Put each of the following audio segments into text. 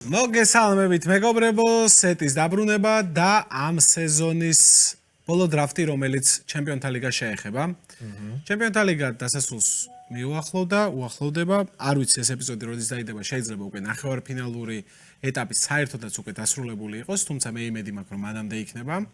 მოგესალმებით მეგობრებო, სეტის დაბრუნება და ამ სეზონის ბოლო დრაფტი, რომელიც ჩემპიონთა ლიგას შეეხება. ჩემპიონთა ლიგა დასასრულს უახლოვდება. არ ვიცი ეს ეპიზოდი როდის დაიდება, შეიძლება უკვე ნახევარფინალური ეტაპი საერთოდაც უკვე დასრულებული იყოს, თუმცა მე იმედი მაქვს, რომ მანამდე იქნება.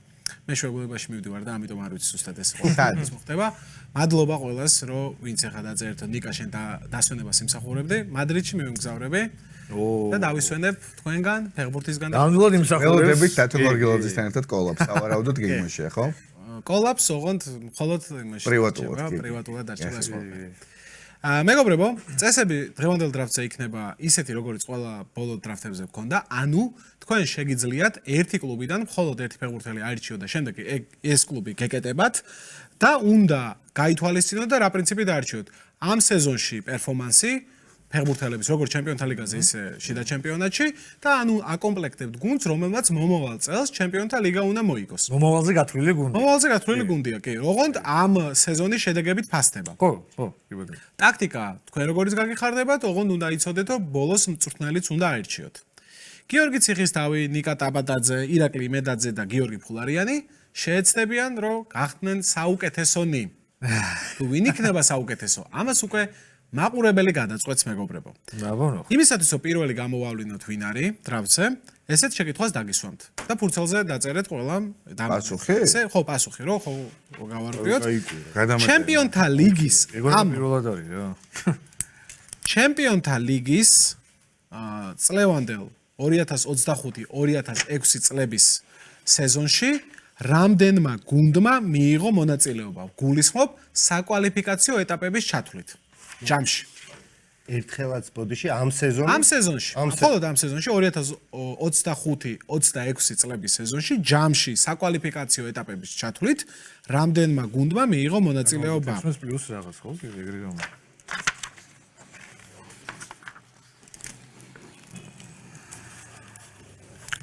მე შეგვეულებაში მივდივარ და ამიტომ არ ვიცი ზუსტად ეს ყოველთვის მოხდება. მადლობა ყველას, რომ ვინც ახლა დაწერეთ, ნიკა შენ დასვენებას იმსახურებდი. მადრიდში მე ვიმგზავრები. და დავისვენებ თქვენგან, ფეხბურთისგან და ნამდვილად იმსახურებს. ველოდებით თათო გორგილაძესთან ერთად კოლაპს ავარაუდოთ გეგმაშია, ხო? კოლაპს ოღონდ მხოლოდ იმაში პრივატულად დარჩება ეს ყველაფერი. მეგობრებო, წესები დღევანდელ დრაფტზე იქნება ისეთი, როგორც ყველა ბოლო დრაფტებზე გქონდა, ანუ თქვენ შეგიძლიათ ერთი კლუბიდან მხოლოდ ერთი ფეხბურთელი აირჩიოთ და შემდეგ ეს კლუბი გეკეტებათ და უნდა გაითვალისწინოთ და რა პრინციპით აირჩიოთ. ამ სეზონში პერფორმანსი ფეხბურთელების როგორც ჩემპიონთა ლიგაზე ისე შიდა ჩემპიონატში და ანუ აკომპლექტებთ გუნდს, რომელმაც მომავალ წელს ჩემპიონთა ლიგა უნდა მოიგოს. მომავალზე გათვლილი გუნდი. მომავალზე გათვლილი გუნდია, კი. ოღონდ ამ სეზონის შედეგებით ფასდება. ხო, კი ბატონო. ტაქტიკა თქვენ როგორიც გაგიხარდებათ, ოღონდ უნდა იცოდეთ, რომ ბოლოს მწვრთნელიც უნდა აირჩიოთ. გიორგი ციხისთავი, ნიკა ტაბატაძე, ირაკლი იმედაძე და გიორგი ფულარიანი შეეცდებიან, რომ გახდნენ საუკეთესონი. თუ ვინ იქნება საუკეთესო? ამას უკვე მაყურებელი გადაწყვეტს მეგობრებო. ბრავო. იმისათვის რომ პირველი გამოვავლინოთ ვინ არის დრაფტზე, ესეთ შეკითხვას დაგისვამთ და ფურცელზე დაწერეთ ყველა პასუხი? ესე ხო პასუხი რო ხო გავარკვიოთ. ჩემპიონთა ლიგის ამ პირველად არის რა. ჩემპიონთა ლიგის წლევანდელ 2025-2026 წლების სეზონში რამდენმა გუნდმა მიიღო მონაწილეობა? გულისხმობ საკვალიფიკაციო ეტაპების ჩათვლით. ჯამში. ერთხელაც ბოდიში ამ სეზონში. ამ სეზონში. მხოლოდ ამ სეზონში 2025-26 წლების სეზონში ჯამში საკვალიფიკაციო ეტაპების ჩათვლით რამდენმა გუნდმა მიიღო მონაწილეობა? ეს პლუს რაღაც ხო? კი ეგრე რომ.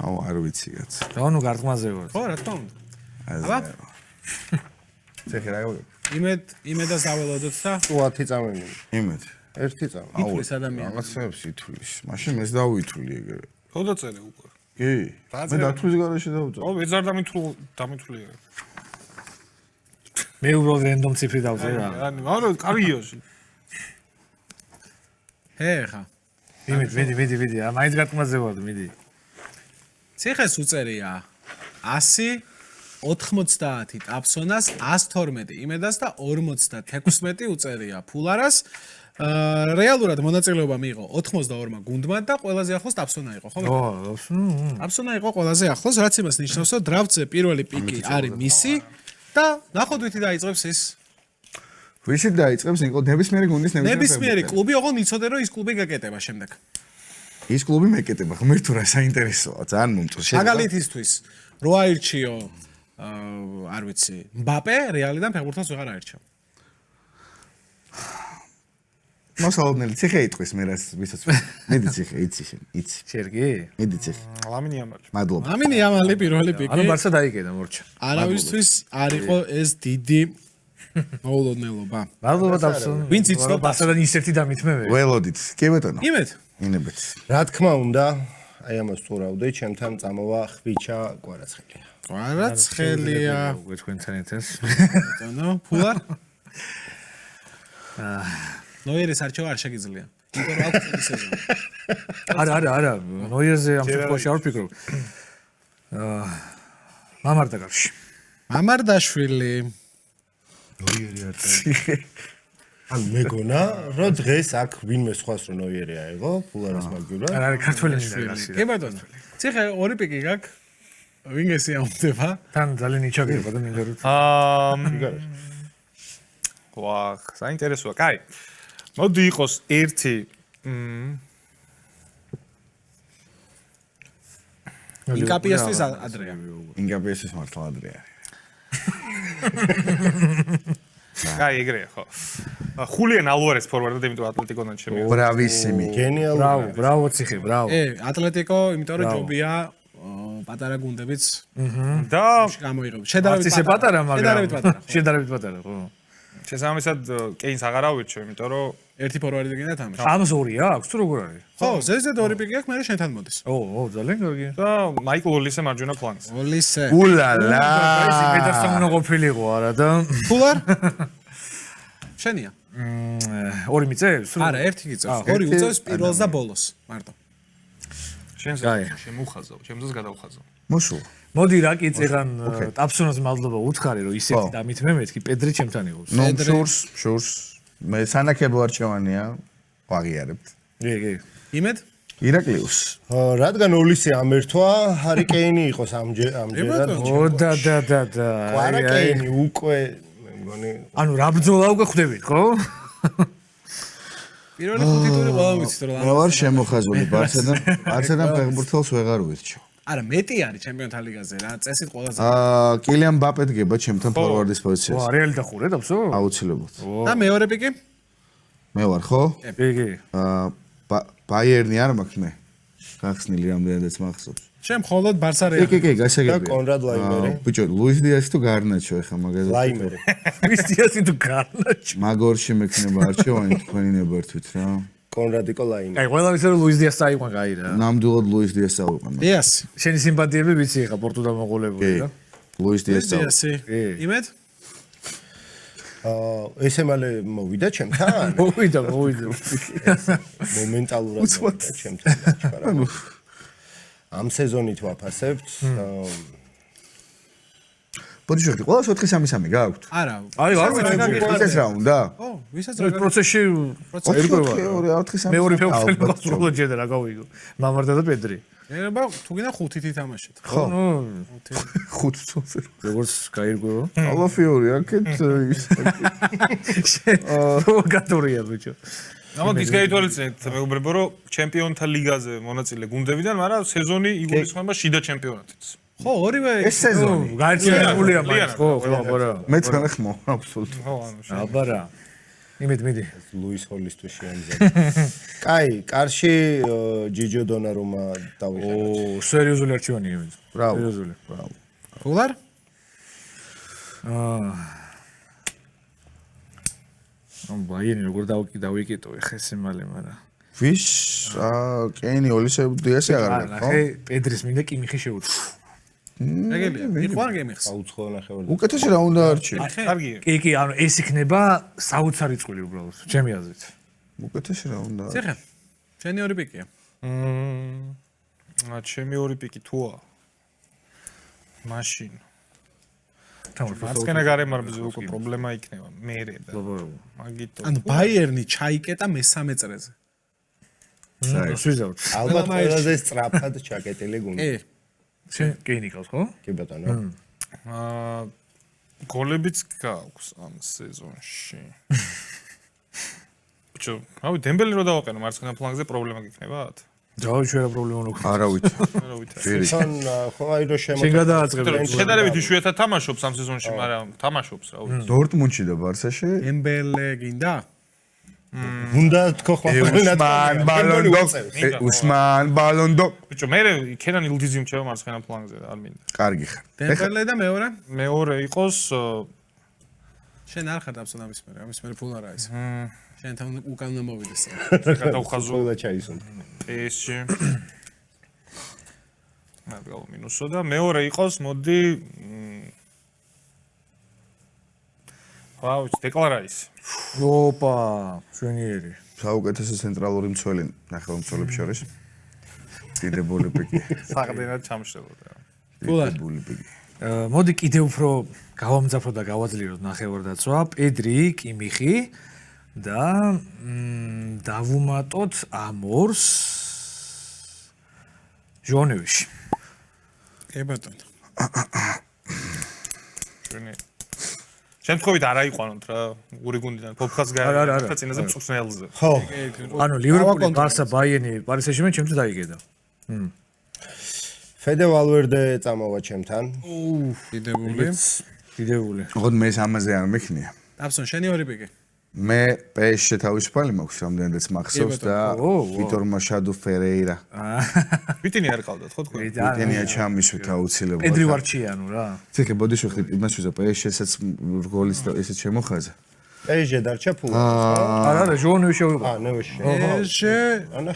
აუ, არ ვიცი კაც. დაუნო გარტყმაზე ვარ. ხო, რა თქმა უნდა. აბა. ცეხი რა გავიგე? იმედას დაველოდოთ და 10 წამები. იმედ. ერთი წამი. ითვლის ადამიანი. რაღაცებს ითვლის. მაშინ ეს დავითვლი ეგრე. ხო დაწერე უკვე. კი. მე დათვლის garaში დავწერე. ო, ეძარ დამითვლია. მე უბრალოდ რენდომ ციფრი დავწერე რა. ანუ კარგიოში. ხა. მიდი. მაინც გარტყმაზე ვარ, მიდი. ციხეს უწერია 190 ტაფსონას, 112 იმედას და 56 უწერია ფულარას. რეალურად მონაწილეობა მიიღო 82-მა გუნდმა და ყველაზე ახლოს ტაფსონა იყო, ხო? ტაფსონა იყო ყველაზე ახლოს, რაც იმას ნიშნავს, რომ დრაფტზე პირველი პიკი არის მისი და ნახოთ ვითი დაიწყებს ის. ვისი დაიწყებს იყო ნებისმიერი გუნდის ნებისმიერი კლუბი, ოღონდ იცოდე რომ ის კლუბი გაკეტება შემდეგ. ის კლუბი მეკეტება, ღმერთო რა საინტერესოა, ძალიან მომწონს. მაგალითისთვის, რო აირჩიო არ ვიცი, მბაპე რეალიდან ფეხბურთელს ვეღარ აირჩიო. მოსალოდნელი ციხე იტყვის მე რაც ვისაც. მიდი ციხე, იცი შენ, იცი. შერგი? მიდი ციხე. ლამინი ამალი. მადლობა. ლამინი ამალი პირველი პიკი. ანუ ბარსა დაიკედა მორჩა. არავისთვის არ იყო ეს დიდი მოულოდნელობა. მადლობა დავსვენ. ვინც იცნობს ბარსადან ისეთი დამითმევე. ველოდით. კი ბატონო. იმედ. ინებეთ. რა თქმა უნდა, აი ამას თუ რავდე, ჩემთან წამოვა ხვიჩა კვარაცხელია. კვარაცხელია. უკვე თქვენთან ერთად. ბატონო, ფულარ. ნოიერის არჩევა არ შეგიძლია. იმიტომ რომ აქვს ეს სეზონი. არა. ნოიერზე ამ შემთხვევაში არ ვფიქრობ. მამარდაგარში. მამარდაშვილი. ნოიერი არ წაიღე. ან მეგონა, რომ დღეს აქ ვინმე სხვას რო ნოიერი აიღო, ფულარის მაგივრად. არა, ქართველი ნიშნავს. კი ბატონო. ციხე ორი პიკი გაქვს. ვინ გესიამდება? თან ძალიან იჩაგება და მინდა რომ ვახ, საინტერესოა. კაი. მოდი იყოს ერთი ინკაპიასთვის ადრეა. ინგაპიესის მართლა ადრე არის. კაი, ეგრეა, ხო. ხულიან ალვარეს ფორვარდად, იმიტომ ატლეტიკონან შემია. ბრავისიმი. გენიალური. ბრავო ციხე, ბრავო. ატლეტიკო, იმიტომ რომ ჯობია პატარა გუნდებიც და გამოიღო. შედარებით ისე პატარა, მაგრამ შედარებით პატარა. შედარებით პატარა, ხო. შესაბამისად კეინს აღარ ავირჩევ, იმიტომ რომ ერთი ფორვარდი გინდა თამაში. ამას ორია აქვს თუ როგორ არის? ხო, ზედზე ორი პიკი აქვს, მე შენთან მოდის. ძალიან კარგი. და მაიკლ ოლისე მარჯვენა ფლანგზე. ოლისე. ულალა. მე დასამონო ყოფილიყო არა და ფულარ? შენია. ორი მიწევს? არა, ერთი გიწევს. ორი უწევს პირველს და ბოლოს, მარტო. შენს კაი. შემოხაზავ, შემძას გადავხაზავ. მოსულ. მოდი რა კი წეღან ტაფსონას მადლობა უთხარი რომ ისეთი დამით მე მეთქი პედრი ჩემთან იყოს. ნუ შურს მე სანაკებო არჩევანია ვაღიარებთ. კი. იმედ? ირაკლიუს. რადგან ოლისი ამერთვა, ჰარი კეინი იყოს ამჯერად. და. ჰარი კეინი უკვე მე მგონი ანუ რა ბრძოლა უკვე ხვდებით, ხო? პირველი ხუთი ტური ყველა ვიცით რომ მე ვარ შემოხაზული ბარსადან ფეხბურთელს ვეღარ ვირჩევ. არა, მეტი არის ჩემპიონთა ლიგაზე რა. წესით ყველაზე. კილიან მბაპე დგება ჩემთან ფორვარდის პოზიციაზე. ვა, რეალი დახურე დაბსო? აუცილებლად. და მეორე პიკი? მე ვარ ხო? კი. ბაიერნი არ მაქვს მე. გახსნილი რამდენადაც მახსოვს. შენ მხოლოდ ბარსა კი, რეალი. კი, გასაგებია. და კონრად ლაიმერი. ბიჭო, ლუის დიასი თუ გარნაჩო ეხა მაგაზე. ლაიმერი. ვისტიასი თუ გარნაჩი. მაგორში მექნება არჩევანი თქვენი ნებართვით რა. კონრადიკო ლაიმერი. აი, ყველა ვიცი რომ ლუის დიას წაიყვან კაი რა. ნამდვილად ლუის დიასი წავიყვან. დიასი. შენი სიმპათიები ვიცი ხა პორტუგალ მოყოლებული რა. ლუის დიასი წავიყვან. დიასი. იმედ? ესე მალე მოვიდა ჩემთან? მოვიდა. მომენტალურად მოვიდა ჩემთან. ანუ ამ სეზონით ვაფასებთ. ბოდიშვილი, ყველას 4-3-3 გააქვთ? არა. აი, არ ვიცი რა ისეც რა უნდა? ო, ვისაც ეს პროცესში ერგოვა. 4-3-3. მეორე ფეხბურთელი უბრალოდ შედა რა გავიგო. მამარდა და პედრი. ერება თუ გინდა ხუთით ითამაშეთ. ხო. ნუ 5 წელს. როგორც გაირგო. ალაფიური აქეთ ის. პროვოკატორია ბიჭო. ამან ის გაითვალისწინეთ, მეუბნებო რომ ჩემპიონთა ლიგაზე მონაწილე გუნდებიდან, მაგრამ სეზონი იგულისხმება შიდა ჩემპიონატით. ხო, ორივე ეს სეზონი. გაერთიანებულია მაინც ხო, აბარა. მე ცხენახმო, აბსოლუტურად. ხო, ანუ აბარა. მიდი. ლუის ჰოლისთვის შეამზადა. კაი, კარში ჯიჯო დონარუმა დავიხაროთ. სერიოზული არჩევანია იმით. ბრავო. სერიოზული. ფულარ? ბაიენი როგორ დავიკეტო ეხა ესე მალე, მაგრამ ვის? კეინი ოლისე დიასი აღარ გაქვს, ხო? ახე პედრის მინდა კიმიხი შეუწყო. ეგელია. იყვარ გემიხს. აუცხო ნახევარი. უკეთესი რა უნდა არჩი? კარგია. კი, ანუ ეს იქნება საოცარი წვილი უბრალოდ, ჩემი აზრით. უკეთესი რა უნდა? ციხე. შენი ორი პიკია. ჩემი ორი პიკი თუა. მაშინ თამარ მარცხენა გარემარბზე უკვე პრობლემა იქნება. მერე და მაგიტო. ანუ ბაიერნი ჩაიკეტა მესამე წრეზე. სვიზავთ. ალბათ ყველაზე სწრაფად ჩაკეტილი გუნდი. კი. შენ კეინი ყავს, ხო? კი ბატონო. გოლებიც გაქვს ამ სეზონში. ბიჭო, რავი, დემბელი რო დავაყენო მარცხენა ფლანგზე პრობლემა გიქნებათ? ჯავი შეიძლება პრობლემა უნდა. არა ვიცი. რა ვიცი. თვითონ ხო აი რო შენ გადააწყებ. შედარებით იშვიათად თამაშობს ამ სეზონში, მაგრამ თამაშობს რა ვიცი. დორტმუნდში და ბარსაში? დემბელე გინდა? უნდა თქო უსმან ბალონდო. ბიჭო, მე ქენან ილდიზი მჩება მარცხენა ფლანგზე, არ მინდა. კარგი ხარ. დემბელე და მეორე? მეორე იყოს შენ არ ხარ დაბსო ამის მერე, ამის მერე ფულ არა ის. შენ თან უკან უნდა მოვიდეს. გადავხაზო ყველა ჩაისუნ. PSG. მაგალ მინუსო და მეორე იყოს, მოდი ვაუ, დეკლარაის. ოპა, შვენიერი. საუკეთესო ცენტრალური მცველი ნახევარმცველებს შორის. დიდებული პიკი. საღდენად ჩამშრებოდა. დიდებული პიკი. მოდი კიდევ უფრო გავამძაფრო და გავაძლიეროთ ნახევარდაცვა. პედრი, კიმიხი და დავუმატოთ ამორს ჟონევიში. კი ბატონო. შენი შემთხვევით არ აიყვანოთ რა ორი გუნდიდან ფოფხას გააკეთა წინაზე მწვრთნელზე. ხო. ანუ ლივერპული, ბარსა, ბაიენი, პარი სენ-ჟერმენი ჩემთვის დაიგედა. ფედე ვალვერდე წამოვა ჩემთან. დიდებული. ოღონდ მე ამაზე არ მექნია. დაბსონ შენი ორი პიკი. მე PSG-ში თავისუფალი მაქვს რამდენადაც მახსოვს და ვიტორ მაშადო ფერეირა. ვიტინი არ ყავდათ ხო თქვენ? ვიტენია ჩამისვით აუცილებლად. პედრი ვარჩიანო რა. ცეკე ბოდიშვილი იმას ვიზა PSG-საც რგოლის და ესეც შემოხაზა. PSG დარჩა ფულა. არა, ჟოუნევი შევიყო. ნევეში. PSG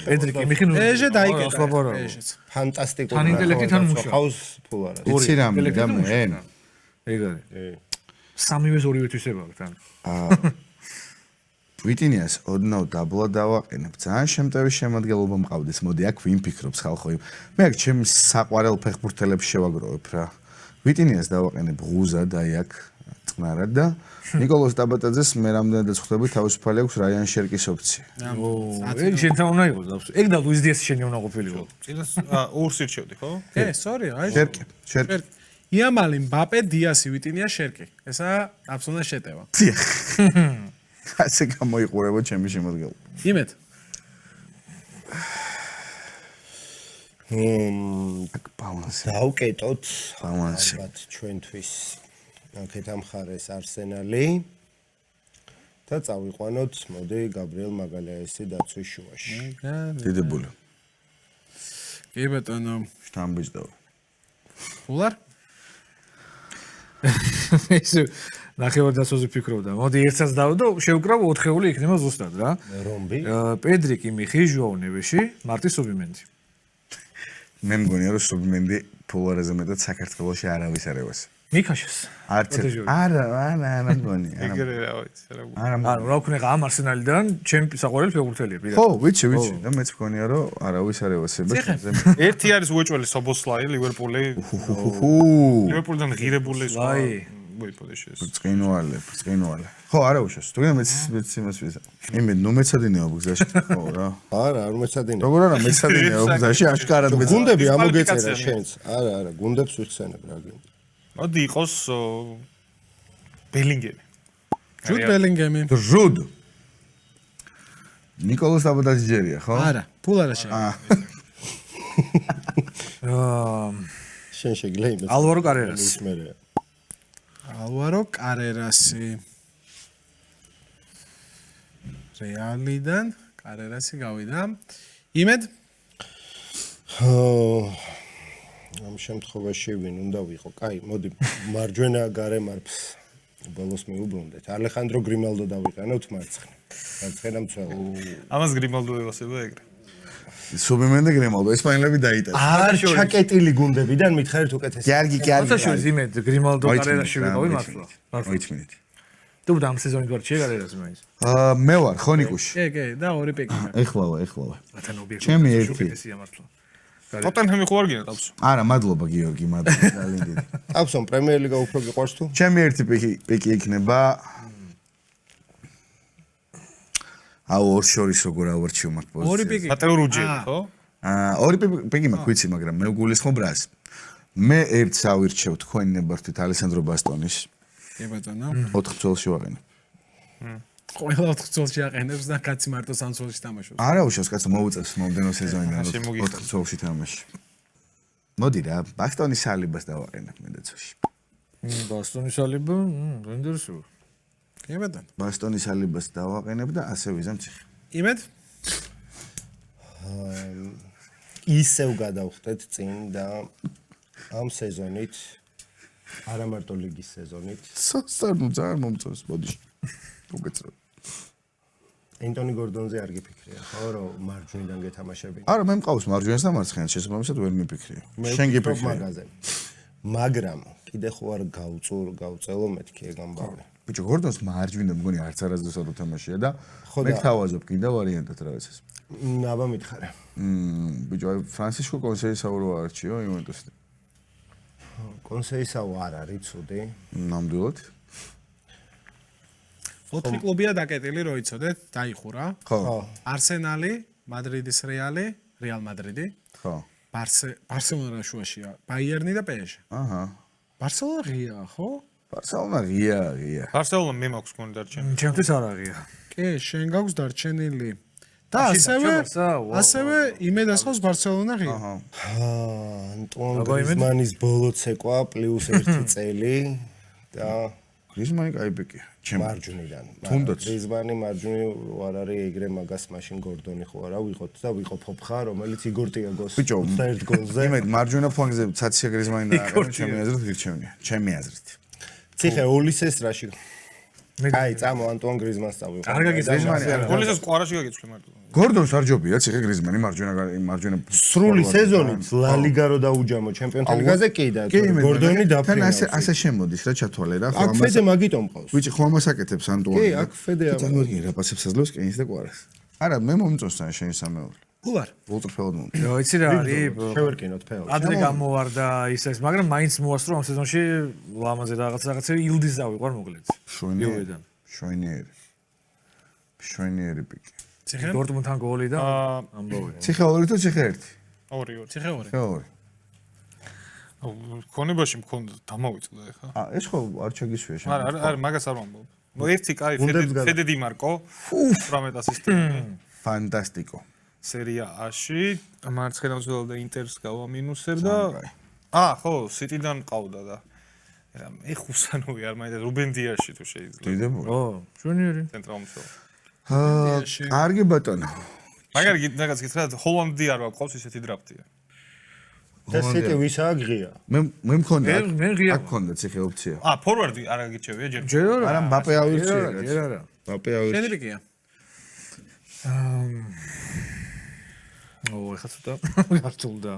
პედრიკი მიხინ PSG დაიკეტა. სლაბარა. PSG-ს. ფანტასტიკური. თან ინტელექტიდან მუშაობს. ყავს ფულარა. იცი რა მინდა მე? ეგ არის. სამივეს ორივე თვისება აქვს თან. ვიტინიას ოდნავ დაბლა დავაყენებ. ძალიან შემტევი შემადგენლობა მყავდეს. მოდი აქ ვინ ფიქრობს ხალხო? მე აქ ჩემი საყვარელ ფეხბურთელებს შევაგროვებ რა. ვიტინიას დავაყენებ ღუზად აი აქ წყნარად და ნიკოლოზ ტაბატაძეს მე რამდენადაც ხვდები თავისუფალი აქვს რაიან შერკის ოფცია. ეგ შენთან უნდა იყოს დავს. ეგ და ლუის დიასი შენი უნდა ყოფილიყო. წინას ორს ირჩევდი, ხო? სორი, აი. შერკი. იამალი, მბაპე, დიასი, ვიტინია, შერკი. ესაა აბსოლუტურად შეტევა. ასე გამოიყურება ჩემი შემოდგენლობა. იმედ. ბალანსი. დავკეტოთ ბალანსი. ალბათ ჩვენთვის აქეთ ამხარეს არსენალი და წავიყვანოთ მოდი გაბრიელ მაგალაესი დაცვის შუაში. დიდებული. კი ბატონო, შტამბიჯდავა. ფულარ? ესე ნახევარდაცვაზე ფიქრობდა. მოდი ერთსაც დავდო, შევკრავ 4-ეული იქნება ზუსტად რა. რომბი? პედრიკი, მიხი, ჟოუნევი, მარტი სუბიმენდი. მე მგონია რომ სუბიმენდი ფულარაზე მეტად საქართველოში არავის არ ევას. მიქაშეს. არც არა მგონია. ეგრე რა ვიცი, რა. ანუ რა ვქნა ამ არსენალიდან ჩემი საყვარელი ფეხბურთელია პირად. ხო, ვიცი და მეც მგონია რომ არავის არ ევასება ჩემზე. ერთი არის უეჭველი სობოსლაი, ლივერპული. ლივერპულიდან ღირებული სხვა. ბრწყინვალე. ხო, არა უშავს. თუ მეც იმას ვიზა. იმედ ნუ მეცადინეო გზაში, ხო რა. არა, არ მეცადინე. როგორ არა მეცადინეო გზაში, აშკარად მეცადინე. გუნდები ამოგეწერა შენს. არა, გუნდებს ვიხსენებ რა გინდა. მოდი იყოს ბელინგემი. ჯუდ ბელინგემი. ჯუდ. ნიკოლოზ ტაბატაძე ჯერია, ხო? არა, ფულარა შეგა. შენ შეგიძლია იმას. ალვარო კარერასი. ალვარო კარერასი. რეალიდან კარერასი გავიდა. იმედ ამ შემთხვევაში ვინ უნდა ვიყო? კაი, მოდი მარჯვენა გარემარბს ბოლოს მიუბრუნდეთ. ალეხანდრო გრიმალდო დავიყენოთ მარცხნივ. მარცხენა მცველი. ამას გრიმალდო ევასება ეგრე. სუბიმენდი გრიმალდო ესპანელები დაიტანა. არ ჩაკეტილი გუნდებიდან მითხარით უკეთესი. კარგი. მათაშორის იმედ გრიმალდო კარერაში ვიყავი მართლა. მოიწმინეთ. თუ ამ სეზონით ვარ ჩეგარერას მაინც. მე ვარ ხონიკუში. კი, და ორი პეკი. ეხლავა. მათან ობიექტი. ჩემი ერთი. უკეთესია მართლა. ტოტენჰემი ხო არ გინდა ტავს? არა, მადლობა გიორგი, მადლობა ძალიან დიდი. ტავსონ პრემიერ ლიგა უფრო გიყვარს თუ? ჩემი ერთი პიკი იქნება ორ შორის როგორ ავარჩიო მაგ პოზიციას. ორი პიკი. მატეო რუჯიელი, ხო? ორი პიკი მაქვს ვიცი, მაგრამ მე ვგულისხმობ რას. მე ერთს ავირჩევ თქვენი ნებართვით ალესანდრო ბასტონის. კი ბატონო. 4 წელში ვაყენებ. ყველა 4 წელში აყენებს და კაცი მარტო 3 წელში თამაშობს. არა უშავს კაცო მოუწევს მომდენო სეზონიდან 4 წელში თამაში. მოდი რა, ბასტონის ალიბას დავაყენებ მე დაცვაში. ბასტონის ალიბა, ინტერესო. კი ბატონო. ბასტონის ალიბას დავაყენებ და ასე ვიზამ ციხე. იმედ ისევ გადავხდეთ წინ და ამ სეზონით არა მარტო ლიგის სეზონით სასწავნო ძალიან მომწონს მოდი. უკეთრო. ენტონი გორდონზე არ გიფიქრია, ხო, რომ მარჯვნიდან გეთამაშები? არა, მე მყავს მარჯვენას და მარცხენას, შესაბამისად ვერ მიფიქრია. შენ გიფიქრე მაგაზე. მაგრამ კიდე ხო არ გავწელო მეთქი ეგ ამბავი. ბიჭო, გორდონს მარჯვენა მგონი არც არასდროს არ უთამაშია და მე თავაზობ კიდე ვარიანტად რაღაცას. აბა მითხარე. ბიჭო, აი ფრანსისკო კონსეისაურო არჩიო იუვენტუსი. კონსეისაუ არ არის ცუდი. ნამდვილად. 4 კლუბია დაკეტილი, რო იცოდეთ, დაიხურა. ხო. არსენალი, მადრიდის რეალი, რეალ მადრიდი. ხო. ბარსელონა შუაშია, ბაიერნი და PSG. აჰა. ბარსელონა ღია, ხო? ბარსელონა ღია. ბარსელონა მე მაქვს კონი დარჩენილი. ჩემთვის არ აღია. კი, შენ გაქვს დარჩენილი. და ასევე იმედასხავს ბარსელონა ღია. აჰა. ანტუან გრიზმანის ბოლო ცეკვა +1 წელი და გრიზმანი კაი პიკია. მარჯვნიდან. თუნდაც. გრიზმანი მარჯვნივ არ არის ეგრე მაგას მაშინ გორდონი ხო არა ვიყოთ და ვიყოფ ხა რომელიც იგორ ტიაგოს 21 გოლზე. იმედ მარჯვენა ფლანგზე ცაცია გრიზმანი და ჩემი აზრით ვირჩევნია. ჩემი აზრით. ციხე ოლისეს რაში აი, წამო ანტუან გრიზმანს წავიღო. კარგა გიზმანი. გოლისას ყვარაში გაგეცვლი მარტო. გორდონს არ ჯობია ციხე გრიზმანი მარჯვენა სრული სეზონით ლა ლიგა რო დაუჯამო ჩემპიონთა ლიგაზე კი და გორდონი თან დაფრინავს. ასე შემოდის რა ჩათვალე რა აქ ფედე მაგიტომ ყავს. ვიჭი ხო ამას აკეთებს ანტუანი. კი, აქ ფედე ამას. წარმოიდგინე რა პასებს აძლევს კეინს და კვარას. არა, მე მომწონს თან შენი სამეული. გულ არ. ულტრაფელად მომწონს. რა იცი რა არის? შევერკინოთ ფეოს. ადრე გამოვარდა ისეს, მაგრამ მაინც მოასწრო ამ სეზონში ლამაზე რაღაცები ილდის დავიყვარ მოკლედ. შვენიერი. შვენიერი პიკი. ციხე? დორტმუნდთან გოლი და ამბავი. ციხე 2 თუ ციხე 1? 2-2. ციხე 2. ციხე 2. ქონებაში მქონდა დამოვიწოდა ეხა. ეს ხო არ ჩაგისვია შენ. არა, მაგას არ ვამბობ. ერთი კაი ფედე დი მარკო 18 ასისტი. ფანტასტიკო. სერია A-ში მარცხენა მცველად და ინტერს გავამინუსებ და ხო, სიტიდან ყავდა და მე ხუსანოვი არ მაინდა რუბენ დიაში თუ შეიძლება. დიდებული. ო, შვენიერი. ცენტრალურ მცველად. კარგი ბატონო. მაგარი რაღაც გითხრა ჰოლანდი არ ვაყავს ისეთი დრაფტია. და სიტი ვისაა ღია. მე მქონდა. მე ღია. აქ მქონდა ციხე ოფცია. ფორვარდი არ აგიჩევია ჯერ. ჯერ არა, მბაპე ავირჩია. ჯერ არა. მბაპე ავირჩია. შენი პიკია. ეხა ცოტა გართულდა.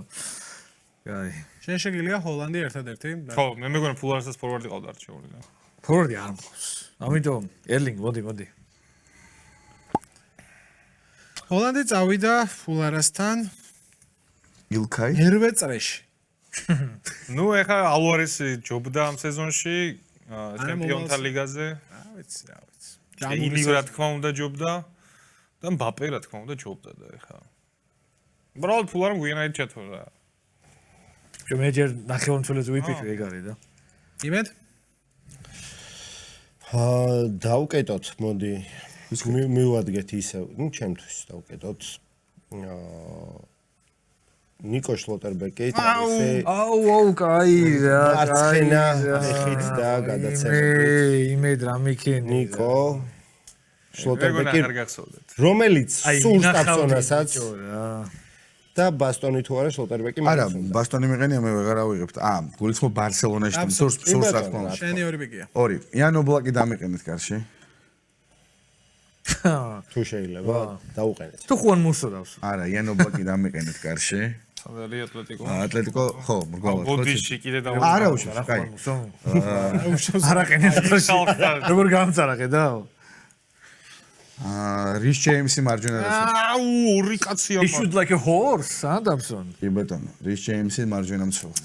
კაი. შენ შეგიძლია ჰოლანდი ერთადერთი. ხო, მე მეგონა ფულარასაც ფორვარდი ყავდა არჩეული და. ფორვარდი არ მყავს. ამიტომ ერლინგ მოდი. ჰოლანდი წავიდა ფულარასთან ილკაი. მერვე წრეში. ნუ ეხა ალვარესი ჯობდა ამ სეზონში ჩემპიონთა ლიგაზე. რა ვიცი. ილი რა თქმა უნდა ჯობდა და მბაპე რა თქმა უნდა ჯობდა და ეხა. უბრალოდ ფულარამ გვიანაირ ჩათვალა. მე ჯერ ნახევარმცველზე ვიფიქრე ეგ არის და. იმედ? დავკეტოთ, მოდი. მივადგეთ ისევ, ჩემთვის დავკეტოთ. ნიკო შლოტერბეკი აუ, კაი რა. მარცხენა ეხით და გადაცემებით. იმედ რა მიქენი. ნიკო შლოტერბეკი, არ გახსოვდეთ. რომელიც სულ სტაფსონასაც რა. და ბასტონი თუ არა შლოტერბეკი არა, ბასტონი მიყენია მე ვეღარ ავიღებ. გულისხმობ ბარსელონაში სურს რა თქმა უნდა. შენი ორი პიკია. 2. იან ობლაკი დამიყენეთ კარში. თუ შეიძლება დაუყენეთ. თუ ხუან მუსო დავს. არა, იან ობლაკი დამიყენეთ კარში. სადელი ატლეტიკო. ატლეტიკო, ხო, მრგვალად. ბოდიში კიდე და არა უშავს, კაი. არა ყენეთ ხელში. როგორ გამწარა ხედავ? რის ჯეიმსი მარჯვენა და ორი კაცია He should like a horse, Anderson. კი ბატონო, რის ჯეიმსი მარჯვენა მცველად.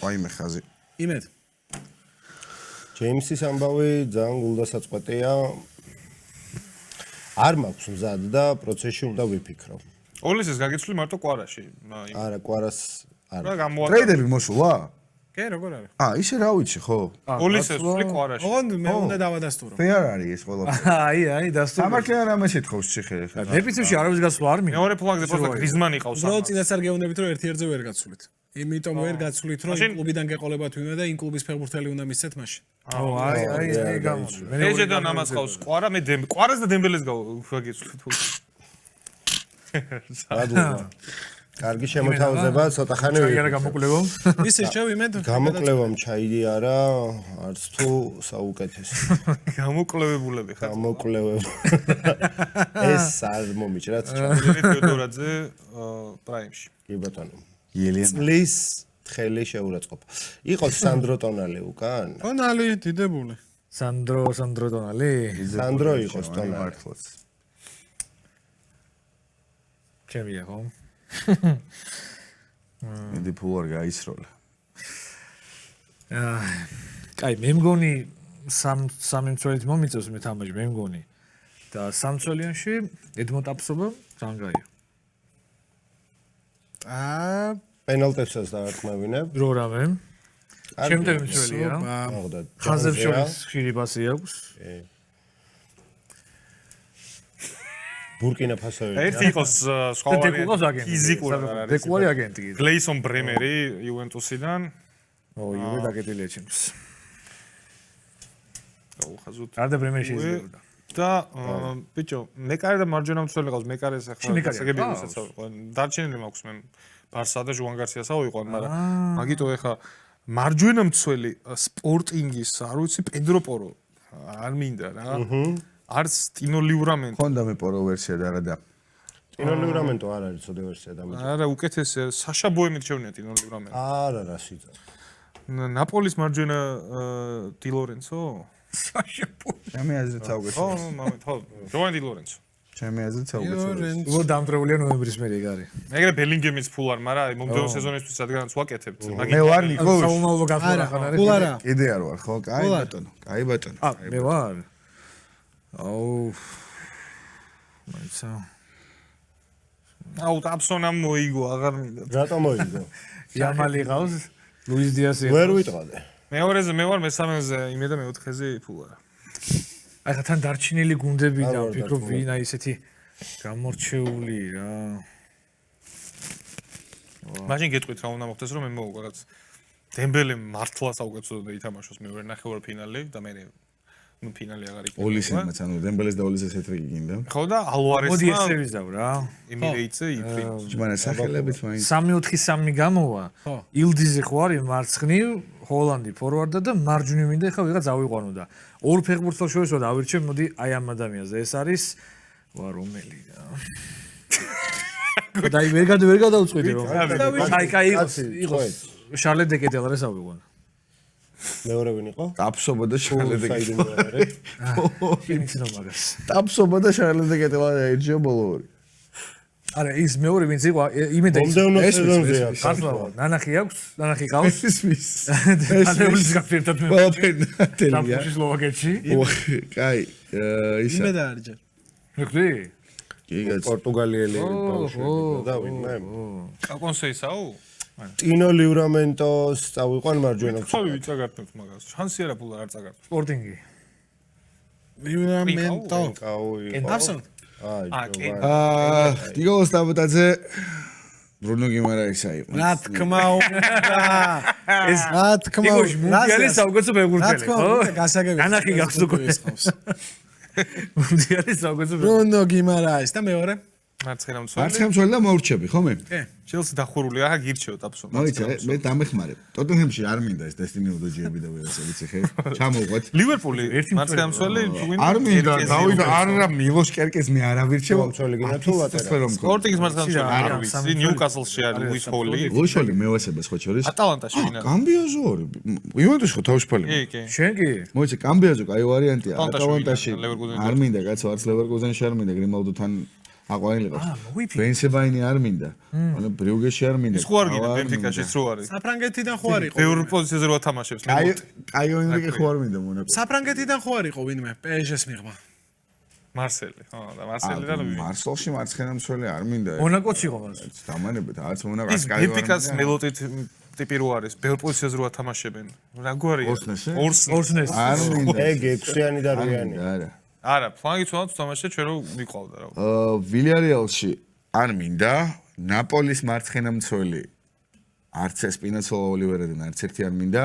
ვაიმე ხაზი. იმედ. ჯეიმსის ამბავი ძალიან გულდასაწყვეტია. არ მაქვს მზად და პროცესში უნდა ვიფიქრო. ოლისის გაგიცვლი მარტო კვარაში. არა, კვარას რა არა. გამოაქვს. ტრეიდები მოსულა? კი, როგორ არის? ისე რა ვიცი, ხო? ოლისის ვფლი კვარაში. ოღონდ მე უნდა დავადასტურო. ფეარ არის ეს ყველაფერი. აი, დასტური. სამართლიან რამეს ეთქავს ციხე ხა. დეპიცებში არავის გასვლა არ მინდა. მეორე ფლანგზე პროსტა გრიზმანი ყავს. უბრალოდ წინასწარ გეუბნებით რომ ერთ-ერთზე ვერ გაცვლით. იმიტომ ვერ გაცვლით რომ იმ კლუბიდან გეყოლებათ ვინმე და იმ κλუბის ფეხბურთელი უნდა მისცეთ მაშინ. აი, გამოსული. ეჯედან ამას ყავს კვარა, მე კვარას და დემბელეს გავაგიცვლი თუ. კარგი შემოთავაზება, ცოტა ხანი არა გამოკლებო. ისე შევიმედ გამოკლევამ ჩაიდიარა, არც თუ საუკეთესო. გამოკლებებულები ხარ. გამოკლევებ. ეს არ მომიჭრათ ჩა. თეოდორაძე პრაიმში. კი ბატონო. ელენ წლის თხელი შეურაცხყოფა. იყოს სანდრო ტონალი უკან? ტონალი დიდებული. სანდრო ტონალი. სანდრო იყოს ტონალი. მართლაც. ჩემია ხო? მედი ფულარ გაისროლა. კაი, მე მგონი სამი მცველით მომიწევს მე თამაში, მე მგონი. და სამცველიანში ედმონდ აპსობა ძალიან კაია. პენალტებსაც დაარტყმევინებ. დრო რამე. შემდეგი მცველია. მოხდა. ხაზებს შორის ხშირი პასი აქვს. ბურკინა ფასოები. ერთი იყოს სხვა ვარიანტი. ფიზიკური არ არის. დეკوارი აგენტი. გლეისონ ბრემერი იუვენტუსიდან. იუვე დაკეტილია ჩემს. ხაზუთ. არდა ბრემერი შეიძლება. და ბიჭო, მეკარე და მარჯვენა მცველი ყავს, მეკარეს ახლა გასაგები ისაც აყვან. დარჩენილი მაქვს მე ბარსა და ჟუან გარსიას ავიყვან, მაგრამ მაგიტო ახლა მარჯვენა მცველი სპორტინგის, არ ვიცი, პედრო პორო. არ მინდა რა. არც ტინო ლივრამენტო. ხონდა მე პორო ვერსია და არა და ტინო ლივრამენტო არ არის ცოდე ვერსია და არა, უკეთესია. საშა ბოემით შევნია ტინო ლივრამენტო. არა რა სიძა. ნაპოლის მარჯვენა დი ლორენცო? ჩემი აზრით ხო, საუკეთესო. მომენტ, ხო. ჯოვანი დი ლორენცო. ჩემი აზრით საუკეთესო. უბო დამტრეულია ნოემბრის მერე გარი. ეგრე ბელინგემიც ფულ არ, მაგრამ მომდევნო სეზონისთვის რადგანაც ვაკეთებთ. მე ვარ ნიკოლოზ. საუმალო გახურა ხან არის. ფულ არა. კიდე არ ვარ ხო? კაი ბატონო. კაი ბატონო. მე ვარ. აუ. მაიცა. აუ, ტაფსონამ მოიგო, აღარ მინდა. რატომ მოიგო? იამალი ყავს, ლუის დიასი. ვერ ვიტყოდე. მეორეზე მე ვარ, მესამეზე იმე და მეოთხეზე ფულ არა. აი ხა თან დარჩენილი გუნდები და არ ვფიქრობ ვარ, ვინ აი ესეთი გამორჩეული რა. მაშინ გეტყვით რა უნდა მოხდეს, რომ მე მოვუყვა რაც დემბელე მართლა საუკეთესოდ ითამაშოს მეორე ნახევარ ფინალი და მე ნუ ფინალი აღარ იქნება. ოლისენმაც ანუ დემბელეს და ოლისეს ეთრიგი გინდა. ხო და ალვარესმა მოდი ესევის დავ რა. იმირეიცე იფრით. მაგრამ სახელებით მაინც 3-4-3 გამოვა. ხო. ილდიზე ხო არის მარცხნივ, ჰოლანდი ფორვარდა და მარჯვნივ მინდა ხა ვიღაც ავიყვანო და ორ ფეხბურთელს შორის ვარ ავირჩევ, მოდი აი ამ ადამიანს და ეს არის ვა რომელი რა. და აი ვერ გადავწყვიტე რომ აი კაი იყოს შარლე დეკეტელარეს ავიყვანო. მეორე ვინ იყო? ტაფსობა და შარლე დე საიდი მეორე. იმიცნო მაგას. ტაფსობა და შარლე დე კეტელა ერჯია ბოლო ორი. არა ის მეორე ვინც იყო იმედა ის მომდევნო სეზონზეა. გასვლა ნანახი აქვს ნანახი ყავს ესმის ანეულის გაფერტად მე ყველაფერი ნათელია. საფუში სლოვაკეთში კაი ისა იმე და არჯერ. მეკდი გიგაც პორტუგალიელი ბავშვი და ვინმე? კაკონსეისაო? ტინო ლივრამენტოს წავიყვან მარჯვენა. თავი ვიწაგართმევთ მაგას. შანსი არა ფულ არ წაგართმევთ. სპორტინგი ლივრამენტო. კაუი. აბსოლუტ. აი, ნიკოლოზ სტაბატაძე ბრუნო გიმარაისა იყო. რა თქმა უნდა. ეს რა თქმა იგოშ უნდა. მუნდიალი საუკეთესო რა ფეხბურთელი თქმა ხო უნდა, გასაგები. ნანახი გაქვს უკვე მუნდიალი საუკეთესო ბრუნო გიმარაის და მეორე. მარცხენა არც მცველი. ხელმძღვანელი და მოურჩები ხომ მე? ჩელსი დახურულია, ახლა გირჩევ ტაფსო. მოიცა მე დამეხმარე. ტოტენჰემში არ მინდა ეს დესტინი უდოჯიები და ვერასე ვიცი ხე. ჩამოვყვეთ. ლივერპული მარცხენა მცველი არ მინდა დავიდა არა მილოშ კერკეს მე არ ავირჩევ. მცველი გინდა თუ ლატერალი. სპორტინგის მარცხენა მცველი არ ვიცი, ნიუკასლში არის ლუის ჰოლი. ლუშოლი მევასებას ხო შორის? ატალანტაში ვინა. კამბიოზო ორი. იუვენტუსი ხო თავისუფალი. კი, კი. შენ კი მოიცა კამბიოზო კაი ვარიანტია. ატალანტაში ატალანტაში ვინა, ლევერკუზენი არ მინდა კაცო არც ლევერკუზენში არ მინდა გრიმალდოთან აყვანილიყავს. ბენსებაინი არ მინდა. ანუ ბრიუგეში არ მინდა. ის ხო არ გინდა ბენფიკაშიც რო არის. საფრანგეთიდან ხო არ იყო? ბევრ პოზიციაზე რო ათამაშებს. კაი ენრიკე ხო არ მინდა მონა. საფრანგეთიდან ხო არ იყო ვინმე? PSG-ს მიღმა. მარსელი, ხო, და მარსელი და მარსელში მარცხენა მცველი არ მინდა. მონაკოც იყო მას დამანებეთ არც ის მონაკოს კაი ბენფიკას მელოდით ტიპი რო არის, ბევრ პოზიციაზე რო ათამაშებენ. რა გვარია? ორსნესი? ორსნეს არ მინდა. ეგ 6-იანი და 8-იანი. არა. არა, ფლანგით ვთქვათ, თამაშე ჩვენ რო მიყვავდა რა. ვილიარეალში არ მინდა. ნაპოლის მარცხენა მცველი არც ესპინაცოლა ოლივერადან არც ერთი არ მინდა.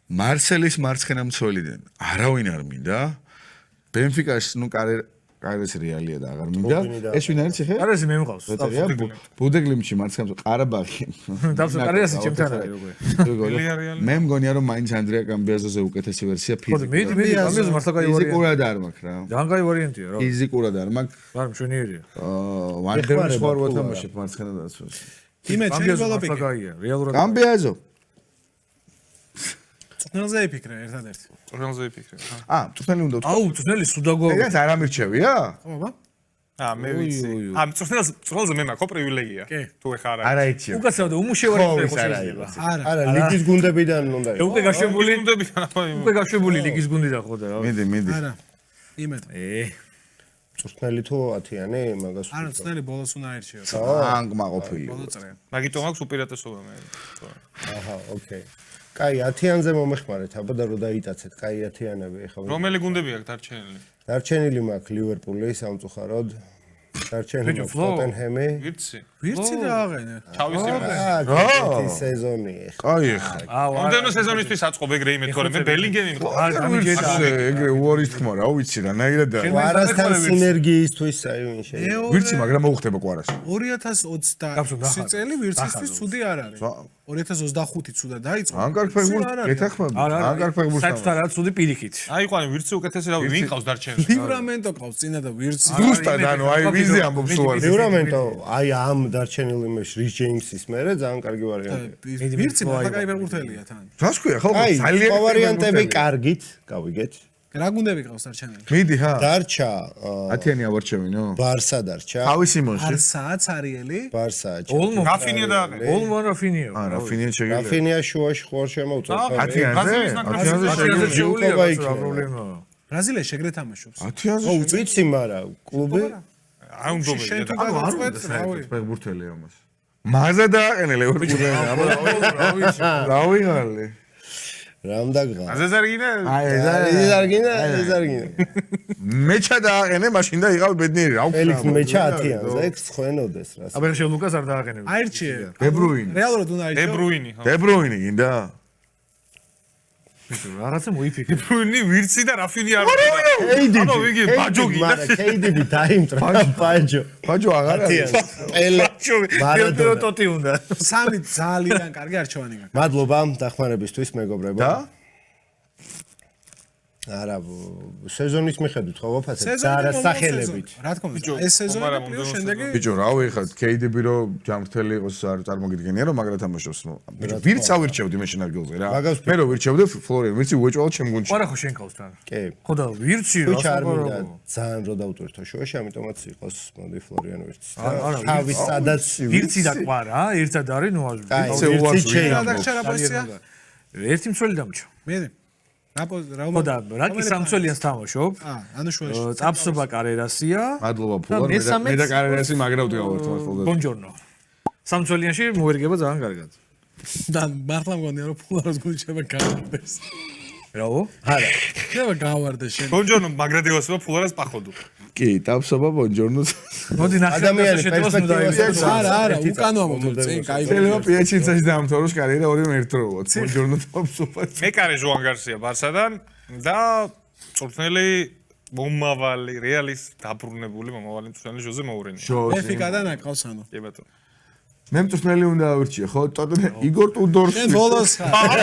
მარსელის მარცხენა მცველიდან არავინ არ მინდა. ბენფიკაში ნუ კარეს რეალია და აღარ მინდა. ეს ვინ არის ხე? კარესი მე მყავს ბეტერია ბუდეგლიმში მარცხენა მცველი ყარაბაღი. დავსო კარიასი ჩემთან არის უკვე მე მგონია რომ მაინც ანდრია კამბიაზოზე უკეთესი ვერსია ხო მე ამაზე მართლა კაი ვარიანტია ფიზიკურად არ მაქვს რა. ძალიან კაი ვარიანტია რა ფიზიკურად არ მაქვს. არ მშვენიერია ვანდერს ხوار ვათამაშებ მარცხენა დაცვას. იმე ჩემი მართლა ბოლოპიკი. კაია რეალურად კამბიაზო. წვნელზე იფიქრე ერთადერთი. წვრილზე იფიქრე. წვნელი უნდა ვთქვა. აუ წვნელი სუდაგო ეგაც არ ამირჩევია? ხო ბაბა? მე ვიცი. წვრილზე მე მაქვს პრივილეგია. კი. თუ ეხა არა. არა იცი. უკაცრავ და უმუშევარი ხო, ხო ის არა შეიძლება არა. არა, ლიგის გუნდებიდან უნდა იყოს. უკვე გაშვებული გუნდებიდან უკვე გაშვებული ლიგის გუნდიდან ხო და რა მიდი. არა. იმედ. წვრთნელი თუ 10-იანი მაგას. არა, წნელი ბოლოს უნდა აირჩიო. ანგმა ყოფილი. ბოლო წრე. მაგიტომ აქვს უპირატესობა მე. აჰა, ოკეი. კაი, 10-იანზე მომეხმარეთ, აბა და რო დაიტაცეთ, კაი 10-იანები ეხლა. რომელი გუნდები აქვს დარჩენილი? დარჩენილი მაქვს ლივერპული სამწუხაროდ. დარჩენილი მაქვს ტოტენჰემი. ვიცი. ვირცი დააყენე. ჩავის აი სეზონი ეხლა. აი ხა. მომდენო სეზონისთვის აწყობ ეგრე იმეთ თორე მე ბელინგემი მყავს. ეგრე უარის თქმა რა ვიცი რანაირად და კვარასთან სინერგიისთვის აი ვინ შეიძლება. ვირცი მაგრამ მოუხდება კვარას. 2026 წელი ვირცისთვის ცუდი არ არის. 2025 ცუდა დაიწყო. ანგარ ფეგბურს გეთახმები. ანგარ ფეგბურს. საერთოდ არა ცუდი პირიქით. აი ყვანი ვირცი უკეთესი რა ვინ ყავს დარჩენს. ლივრამენტო ყავს წინა და ვირცი. ზუსტად ანუ აი ვიზი ამბობს უარი. ლივრამენტო აი ამ დარჩენილ იმაში რის ჯეიმსის მერე ძალიან კარგი ვარიანტია. ვირცი მაგაი ფეხბურთელია თან. რას ქვია ხალხო აი ძალიან ვარიანტები კარგით გავიგეთ. რა გუნდები ყავს დარჩენილი? მიდი ჰა დარჩა 10-იანი ავარჩევინო ბარსა დარჩა. თავის იმონში არსააც არიელი? ბარსა. ოლმო რაფინია დააყენე. ოლმო რაფინიო. რა ფინია შეგიძლია რაფინია შუაში ხوار შემოუწევს. 10-იანზე 10-იანზე შეგიძლია შეუულია იქნება. რა პრობლემაა. ბრაზილია შეგრე თამაშობს. 10-იანზე ვიცი მარა კლუბი აი უნდა შენ თუ ანუ არ გადაწყვეტ, უნდა რავი. საერთოდ ფეხბურთელი ამას მაზა დააყენე ლევერკუზენი აბა რა ვიღალე რამდაგღა. აზეზარგინა ზარგინა ზარგინა. მეჩა დააყენე მაშინ და იყავ ბედნიერი რა ელიქს მეჩა 10-იანზე ეგ ხვენოდეს რას. აბა შენ ლუკას არ დააყენები. აირჩიე. დებრუინი რეალურად უნდა აირჩიო. დებრუინი ხო. დებრუინი გინდა რაღაცა მოიფიქრე. დებრუინი ვირცი და რაფინი არ არის. აბა ვიგი ბაჯოგი და KDB დაიმტრა ბაჯო. ბაჯო აღარ არის პელე მარადონა. ტოტი უნდა. სამი ძალიან კარგი არჩევანი გაქვს. მადლობა დახმარებისთვის მეგობრებო. და არა სეზონის მიხედვით ხო ვაფასებ და სეზონი არა მომავალ სახელებით. სეზონი. რა თქმა უნდა, ეს სეზონი და პლუს შემდეგი ბიჭო რა ვიხარ KDB რო ჯამრთელი იყოს არ წარმოგიდგენია რომ მაგრა თამაშობს ბიჭო ვირც ავირჩევდი მე შენ ადგილზე რა მაგას მე რო ვირჩევდი ფლორიან ვირცი უეჭვალ ჩემ გუნდში არა ხო შენ ყავს თან. კი. ხო და ვირცი რა ვიჩ არ მინდა საყორო. ძალიან რო დავტვირთო შუაში, ამიტომაც იყოს მოდი ფლორიან ვირცი. არა, თავის სადაც ვირცი და კვარა ერთად არის ნუ აზრი. აი, ისე უარს ვირცი ვიღებ. რა დაგჭირა პოზიცია? ერთი მცველი დამჭა. მე რა ხო და რაკი სამცველიანს თამაშობ. ანუ შუაში. წაფსობა კარიერასია. მადლობა ფულარ მე და კარიერასი მაგრა ვდგავართ მართლა ბონჯორნო. სამცველიანში მოერგება ძალიან კარგად. და მართლა მგონია რომ ფულაროს გულჩება გავარდეს. რაო? არა. შევა გავარდეს შენ. ბონჯორნო მაგრადიოსობა ფულარას პახოდო. კი ტაფსობა ბონჯორნოს მოდი ნახე ადამიანის შეტევას პერსპექტივაში არა, არა, უკანოა მოთხოვე წინ, კაი. შეიძლება პიაჩინცაში დაამთავროს კარიერა ორივე ერთდროულად ბონჯორნო ტაფსობა მეკარე ჟუან გარსია ბარსადან და წვრთნელი მომავალი რეალის დაბრუნებული მომავალი მწვრთნელი ჟოზე მოურენია. ეფიკადან აკავს ანუ. კი ბატონო. მე მწვრთნელი უნდა ავირჩიე ხო ტოტენ იგორ ტუდორს შენ ბოლოს ხარ.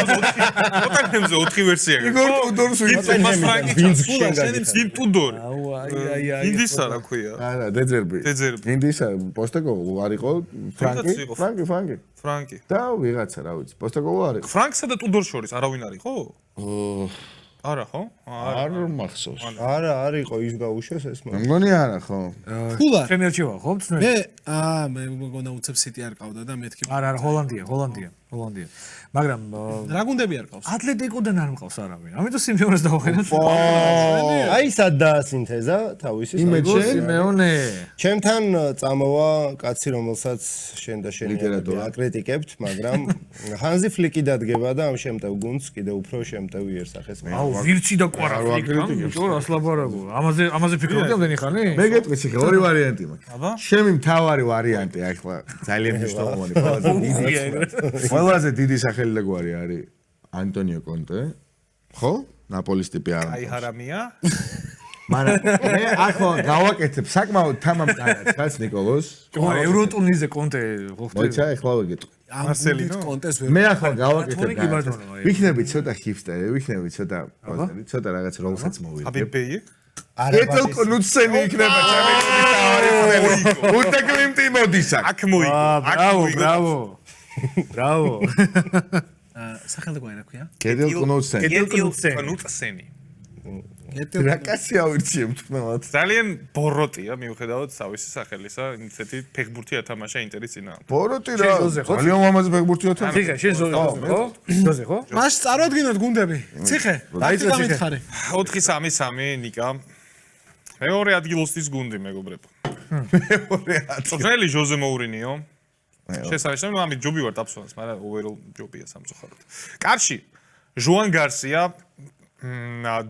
ტოტენჰემზე 4 ვერსია გაქვს. იგორ ტუდორს თომას ფრანკი ვინც ჩანს. შენ შენი მძიმ ტუდორი. აუ აი ინდისა რა ქვია? არა დეძერბი დეძერბი. ინდისა პოსტეკოვო არ იყო ვიღაც იყო. ფრანკი ფრანკი. და ვიღაცა რა ვიცი პოსტეკოვო არ იყო ფრანკსა და ტუდორს შორის არავინ არის ხო? არა ხო? არ მახსოვს არა, არ იყო ის გაუშვეს ეს მე მაგ. მგონი არა ხო ფულა. შენ ერჩევა ხო მწნე? მე მგონა უცებ სიტი არ ყავდა და მეთქი. არა არა ჰოლანდია მაგრამ რა გუნდები არ ყავს? ატლეტიკოდან არ მყავს არავინ ამიტომ სიმეონეს დავახედე აი სად დაასინთეზა თავისი სიმეონე ჩემთან წამოვა კაცი რომელსაც შენ და შენი ლიტერატურა. აკრიტიკებთ მაგრამ ჰანზი ფლიკი დადგება და ამ შემტევ გუნდს კიდე უფრო შემტევ იერსახეს მე აუ ვირცი და კვარა ფიქრობ რას ლაბარაკო ამაზე ფიქრობდი ამდენი ხანი მე გეტყვი ხე ორი ვარიანტი აბა? მაქვს ჩემი მთავარი ვარიანტი ახლა ძალიან მნიშვნელოვანი ყველაზე დიდი სახელი და გვარი არის ანტონიო კონტე ხო ნაპოლის ტიპი არ აი ჰარამია. მაგრამ მე ახლა გავაკეთებ საკმაოდ თამამკარად ნიკოლოს ევროტურნირზე კონტე ხო მოიცა ახლა ვიგეტყვი მარსელინო? კონტეს ვერ. მე ახლა გავაკეთებ თორე კი ბატონო, აი. ვიქნები ცოტა ჰიფსტერი ვიქნები ცოტა ცოტა რაღაც როლსაც მოვიდებ აბიბეი? ეტელ კნუცენი იქნება ჩემი თავარი უტეკლიმტი მოდის აქ აქ მოიგო. ბრავო სახელმწიფო რა ქვია? კედელ კნუცენი კნუცენი. რა კაცი ავირჩიებ თქმა ძალიან ბოროტია მიუხედავად თავისი სახელისა, ისეთი ფეხბურთი ათამაშა ინტერის წინა. ბოროტი რა ძალიან მამაზი ფეხბურთია თან ციხე შენ ზოზე ხო მას წარვადგინოთ გუნდები. ციხე. დაიწყე ციხე. მითხარი. 4-3-3 ნიკა. მეორე ადგილოსთვის გუნდი მეგობრებო. წვრთნელი ჟოზე მოურინიო. შესაძლოა ამით ჯობი ვარ დაფსვანს, მაგრამ overall ჯობია სამწუხაროდ. კარში ჟუან გარსია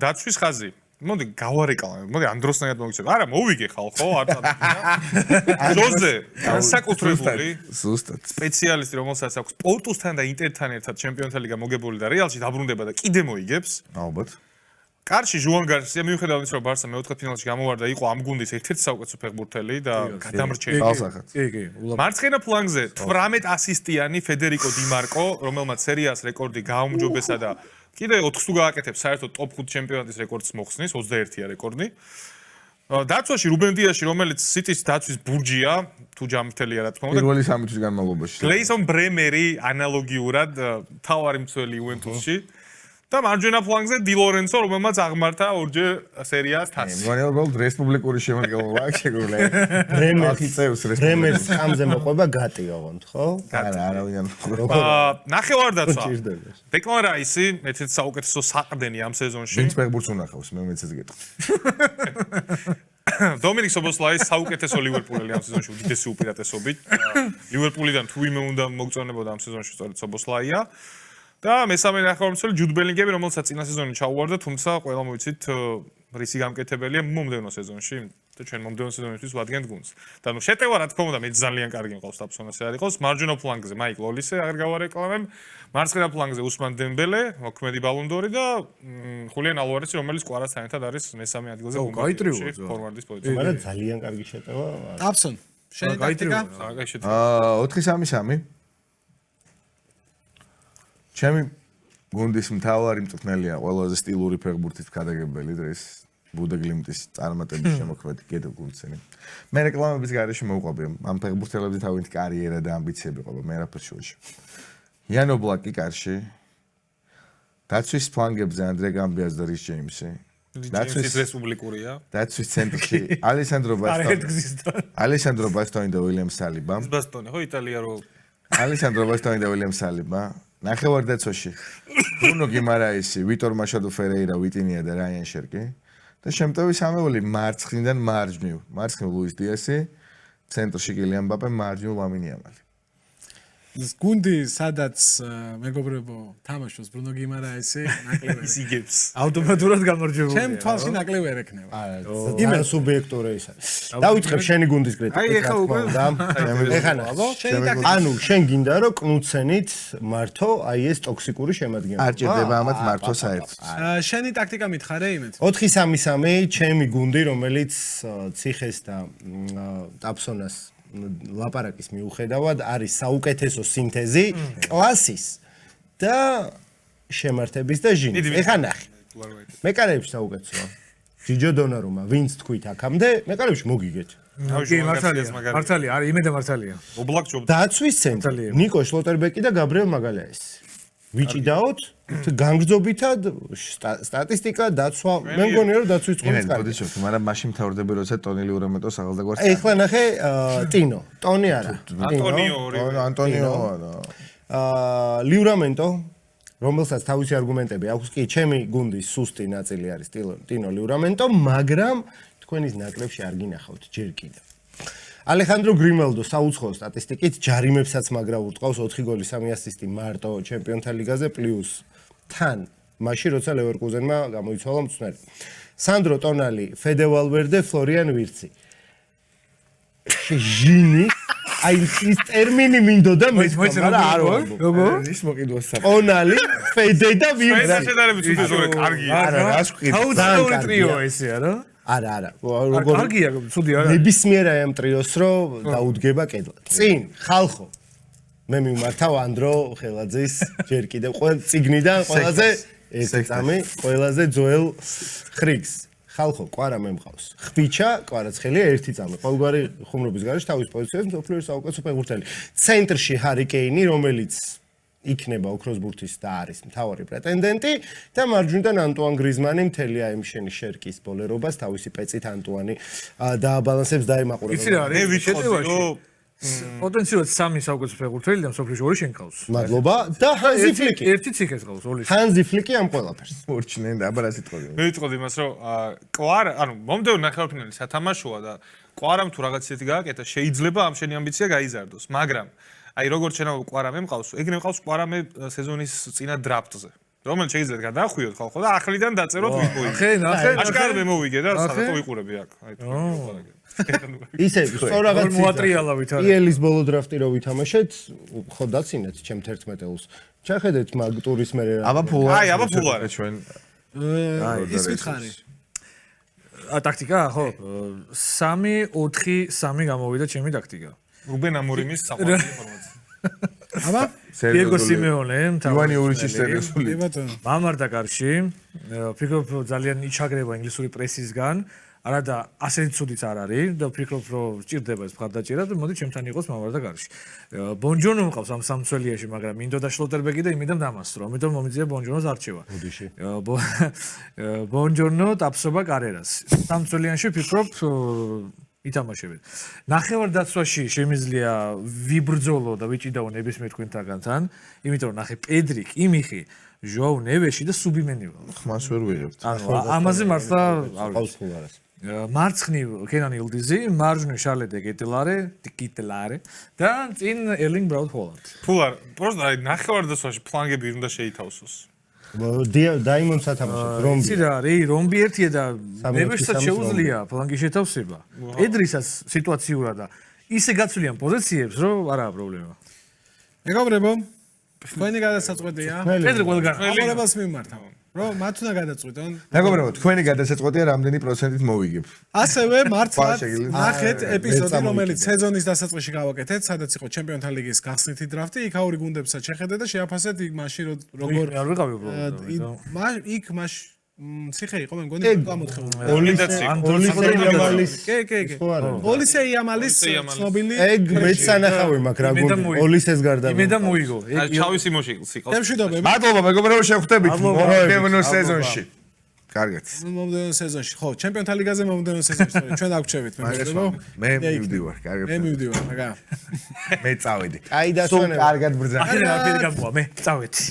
დაცვის ხაზი მოდი გავარეკლამებ. მოდი ანდროსნაირად მოგიწევ. არა, მოვიგე ხალხო, არ წადინა. ჟოზე, განსაკუთრებული ზუსტად. სპეციალისტი, რომელსაც აქვს პორტუსთან და ინტერთან ერთად ჩემპიონთა ლიგა მოგებული და რეალში დაბრუნდება და კიდე მოიგებს. ალბათ. კარში ჟუან გარსია მიუხედავად იმისა, რომ ბარსა მეოთხედფინალში გამოვარდა, იყო ამ გუნდის ერთ-ერთი საუკეთესო ფეხბურთელი და გადამრჩენილი. ალსახაც. კი, მარცხენა ფლანგზე 18 ასისტიანი ფედერიკო დიმარკო, რომელმაც სერიას რეკორდი გააუმჯობესა და კიდე 4 თუ გააკეთებს, საერთოდ ტოპ 5 ჩემპიონატის რეკორდს მოხსნის, 21-ია რეკორდი. დაცვაში რუბენ დიაში, რომელიც სიტის დაცვის ბურჯია, თუ ჯამრთელია რა თქმა უნდა. პირველი 3 თვის განმავლობაში. გლეისონ ბრემერი ანალოგიურად თავარი მცველი იუვენტუსში. და მარჯვენა ფლანგზე დი ლორენცო, რომელმაც აღმართა ორჯერ სერიას თასი. მგონია რომ რესპუბლიკური შემადგენლობა აქვს შეგვიძლია. ბრემერს კამზე მოყვება გატი ოღონდ, ხო? არა, ვიდან. ნახევარდაცვა. დეკლან რაისი, ერთ-ერთი საუკეთესო საყრდენი ამ სეზონში. ვინც ფეხბურთს უნახავს, მე მეცეს გეტყვი. დომინიკ სობოსლაი საუკეთესო ლივერპულელი ამ სეზონში უდიდესი უპირატესობით. ლივერპულიდან თუ ვინმე უნდა მოგწონებოდა ამ სეზონში სწორედ სობოსლაია. და მესამე ნახევარმცველი ჯუდ ბელინგემი, რომელსაც წინა სეზონი ჩაუვარდა, თუმცა ყველა მოიცით რისი გამკეთებელია მომდევნო სეზონში და ჩვენ მომდევნო სეზონისთვის ვადგენთ გუნდს. და ნუ შეტევა რა თქმა უნდა მე ძალიან კარგი მყავს თაფსონასე არ იყოს. მარჯვენა ფლანგზე მაიკლ ოლისე, აღარ გავარეკლამებ. მარცხენა ფლანგზე უსმან დემბელე, მოქმედი ბალონდორი და ხულიან ალვარესი, რომელიც კვარასთან ერთად არის მესამე ადგილზე გაიტრიალა ფორვარდის პოზიციაზე. მაგრამ ძალიან კარგი შეტევა. ტაფსონ, შენი ტაქტიკა? 4-3-3. ჩემი გუნდის მთავარი მწვრთნელია ყველაზე სტილური ფეხბურთის ქადაგებელი დღეს ბუდაგლიმტის წარმატების შემოქმედი კიდევ გუნდსენი. მე რეკლამების გარეშე მოვყვები ამ ფეხბურთელებზე თავისი კარიერა და ამბიციები ყובה მე არაფერ შუაში. იანო ბლაკი კარში. დაცვის ფლანგებზე ანდრე გამბიას და რის ჯეიმსი. დაცვის რესპუბლიკურია. დაცვის ცენტრში ალესანდრო ბასტონი და უილიამ სალიბა. ბასტონი ხო იტალია რო ალესანდრო ბასტონი და უილიამ სალიბა. ნახევარდაცვაში ბრუნო გიმარაისი, ვიტორ მაშადო ფერეირა, ვიტინია და რაიან შერკი და შემტევი სამეული მარცხნიდან მარჯვნივ. მარცხნივ ლუის დიასი, ცენტრში კილიან მბაპე, მარჯვნივ ლამინი ამალი. ის გუნდი, სადაც მეგობრებო, თამაშობს ბრუნო გიმარაისი, ნაკლები. ის იგებს. ავტომატურად გამარჯვებულია. ჩემ თვალში ნაკლები არ ექნება. იმენ სუბიექტური ის არის. დავიწყებ შენი გუნდის კრიტიკას. აი, ეხა უკვე. ეხა ანუ შენ გინდა რომ კნუცენით მართო აი ეს ტოქსიკური შემადგენლობა. არ ჭირდება ამათ მართვა საერთოდ. შენი ტაქტიკა მითხარე იმეთ? 4-3-3 ჩემი გუნდი, რომელიც ციხეს და ტაფსონას ლაპარაკის მიუხედავად არის საუკეთესო სინთეზი კლასის და შემართების და ჟინის. ეხა ნახე. მეკარებში საუკეთესოა. ჯიჯო დონარუმა, ვინც თქვით აქამდე, მეკარებში მოგიგეთ. კი, მართალია, არის იმედა მართალია. ობლაკ ჯობდა. დაცვის ცენტრი ნიკო შლოტერბეკი და გაბრიელ მაგალაესი. ვიჭიდაოთ განგრძობითად სტატისტიკა დაცვა მე მგონია რომ დაცვის წყვილიც კარგი. გოდიშობთ, მაგრამ მაშინ მთავრდება როცა ტონი ლიურამენტოს აღალდაგვარს. ეხლა ნახე ტინო, ტონი არა. ანტონიო. ლიურამენტო რომელსაც თავისი არგუმენტები აქვს კი ჩემი გუნდის სუსტი ნაწილი არის ტინო ლიურამენტო, მაგრამ თქვენის ნაკრებში არ გინახავთ ჯერ კიდევ. ალეხანდრო გრიმალდო საუცხოო სტატისტიკით ჯარიმებსაც მაგრა ურტყავს 4 გოლი 3 ასისტი მარტო ჩემპიონთა ლიგაზე პლუს თან მაშინ როცა ლევერკუზენმა გამოიცვალა მწვრთნელი. სანდრო ტონალი, ფედე ვალვერდე, ფლორიან ვირცი. ჟინი აი ის ტერმინი მინდოდა მე მაგრამ არ ვარ. როგორ? ის მოყიდვას საფ. ტონალი, ფედე და ვირცი. ეს შედარებით უდიდესი კარგია. არა, რას ვყიდო? აუცილებლად ტრიო ესე არა? არა. როგორ კარგია, ცუდი არა. ნებისმიერ აი ამ ტრიოს რო დაუდგება კედლა. წინ ხალხო. მე მიმართავ ანდრო ხელაძის ჯერ კიდევ ყოველ ციგნიდან ყველაზე ეცამი ყველაზე ძველ ხრიგს. ხალხო, კვარა მე მყავს. ხვიჩა, კვარაცხელია ერთი წამი. ყოველგვარი ხუმრობის გარეშე თავის პოზიციაზე მსოფლიოს საუკეთესო ფეხბურთელი. ცენტრში ჰარი კეინი, რომელიც იქნება ოქროს ბურთის და არის მთავარი პრეტენდენტი და მარჯვნიდან ანტუან გრიზმანი მთელი აი შენი შერკის ბოლერობას თავისი პეცით ანტუანი დააბალანსებს და იმაყურებს. იცი რა არის შეტევაში? პოტენციალურად 3 საუკეთესო ფეხბურთელი და მსოფლიოში 2 შენ ყავს. მადლობა და ჰანზი ფლიკი. ერთი ციხეს ყავს ოლის. ჰანზი ფლიკი ამ ყველაფერს. მორჩნენ და აბა რა სიტყვები. მე ვიტყოდი იმას, რომ კვარა, ანუ მომდევნო ნახევარფინალი სათამაშოა და კვარამ თუ რაღაც ისეთი გააკეთა, შეიძლება ამ შენი ამბიცია გაიზარდოს, მაგრამ აი როგორც შენ კვარა მე მყავს, ეგრე მყავს კვარა მე სეზონის წინა დრაფტზე. რომელიც შეიძლება გადაახვიოთ ხალხო და ახლიდან დაწეროთ ვინ მოიგე. ნახე აშკარად მე მოვიგე და სადაც ვიყურები აქ. აი თუ. ისე სწორ რაღაც მოატრიალავით არა. იელის ბოლო დრაფტი რო ვითამაშეთ, ხო დაცინეთ ჩემ 11-ელს. ჩახედეთ მაგ ტურის მერე რა. აბა ფულა. აი, აბა ფულა. ჩვენ ის ვითხარი. ტაქტიკა ხო 3-4-3 გამოვიდა ჩემი ტაქტიკა. რუბენ ამორიმის საყვარელი ფორმაცია. აბა დიეგო სიმეონე ივანი ურიჩის სერიოზული. ბატონო. მამარდა კარში ფიქრობ ძალიან იჩაგრება ინგლისური პრესისგან არა და ასეთი ცუდიც არ არის და ვფიქრობ რომ სჭირდება ეს მხარდაჭერა და მოდი ჩემთან იყოს მამარდა კარში. ბონჯონო მყავს ამ სამცველიაში, მაგრამ მინდოდა შლოტერბეგი და იმედამ დამასწრო. ამიტომ მომიწია ბონჯონოს არჩევა. ბონჯონო დაფსობა კარიერას. სამცველიანში ვფიქრობ ითამაშებენ. ნახევარ-დაცვაში შემიძლია ვიბრძოლო და ვიჭიდაო ნებისმიერ თქვენთაგანთან, იმიტომ რომ ნახე პედრი, კიმიხი, ჟოაუ ნევეში და სუბიმენი ვარ. ხმას ვერ ვიღებთ. ანუ ამაზე მართლა ყავს ხულარას. მარცხნივ კენან ილდიზი, მარჯვნივ შარლე დე კეტელარე და წინ ერლინგ ბრაუტ ჰოლანდ. ფულა, პროსტა აი ნახევარ-დაცვაში ფლანგები უნდა შეითავსოს. დაიმონდს ათამაშებს რომბი. იცი რა არის, რომბი ერთია და ნევეშსაც შეუძლია ფლანგი შეთავსება. პედრისაც სიტუაციურად და ისე გაცვლიან პოზიციებს, რომ არაა პრობლემა. მეგობრებო, თქვენი გადასაწყვეტია. პედრი ყველგან. ამორებას მიმართავ. რომ მათ უნდა გადაწყვეტონ. მეგობრებო, თქვენი გადასაწყვეტია რამდენი პროცენტით მოვიგებ. ასევე მართლაც შეგიძლიათ. ნახეთ ეპიზოდი, მეც რომელიც სეზონის დასაწყისში გავაკეთეთ, სადაც იყო ჩემპიონთა ლიგის გახსნითი დრაფტი, იქ აური გუნდებსაც შეხედეთ და შეაფასეთ იქ მაშინ როგორ არ ვიყავი უბრალოდ. იქ მაშ ციხე იყო მე მგონი გამოთხეული. ოლისე იამალის ცნობილი ეგ მეც სანახავი მაქვს რა გუნდი. ოლისეს გარდა. იმედა მოიგო. ჩავის იმოში სიყავს. მშვიდობები. მადლობა მეგობრებო შევხვდებით მომდევნო სეზონში. კარგად. მომდევნო სეზონში. ხო, ჩემპიონთა ლიგაზე მომდევნო სეზონში. ჩვენ დაგვრჩებით მეგობრებო. მე მივდივარ, კარგად. მე მივდივარ, მაგა. მე წავედი. აი დასვენება. კარგად ბრძანა. ახლა რა ფერი გამოვა მე წავედი.